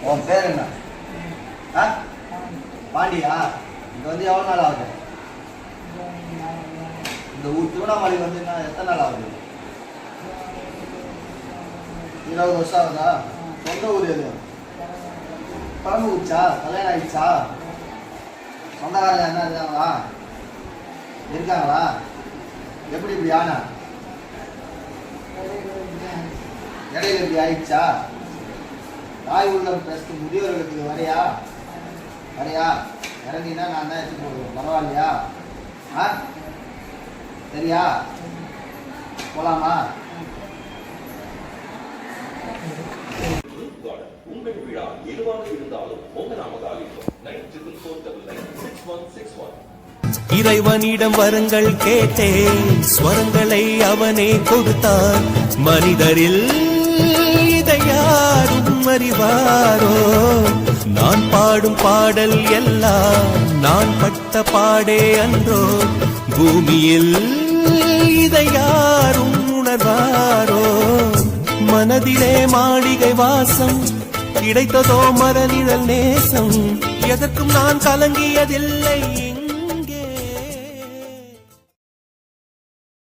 உன் பேர் என்ன? பாண்டியா? இங்க வந்து எவ்வளோ நாள் ஆகுது? இந்த ஊர் திருவண்ணாமலை வந்து எத்தனை நாள் ஆகுது? 20 வருஷம் ஆகுதா? சொந்த ஊர் எது? குழம்பு ஊச்சா? கல்யாணம் ஆயிடுச்சா? சொந்தக்காரங்க என்ன இருக்காங்களா? இருக்காங்களா? எப்படி இப்படி ஆனா? இடையில இப்படி ஆயிடுச்சா? தாய் உள்ளம் ட்ரஸ்ட் முதியோர்களுக்கு வரையா? இறங்கினா நான் தான் எடுத்து போடுவேன். பரவாயில்லையா? சரியா? போலாமா? உங்கள் விழா எதுவாக இருந்தாலும் உங்கள் நாமதாலிக்கும் 94499661. இறைவனிடம் வரங்கள் கேட்டேன், ஸ்வரங்களை அவனே கொடுத்தான். மனிதரில் இதை யாரும் அறிவாரோ? நான் பாடும் பாடல் எல்லாம் நான் பட்ட பாடே அன்றோ? பூமியில் இதை யாரும் உணர்வாரோ? மனதிலே மாளிகை வாசம், கிடைத்ததோ மரநிழல் நேசம். எதற்கும் நான் கலங்கியதில்லை.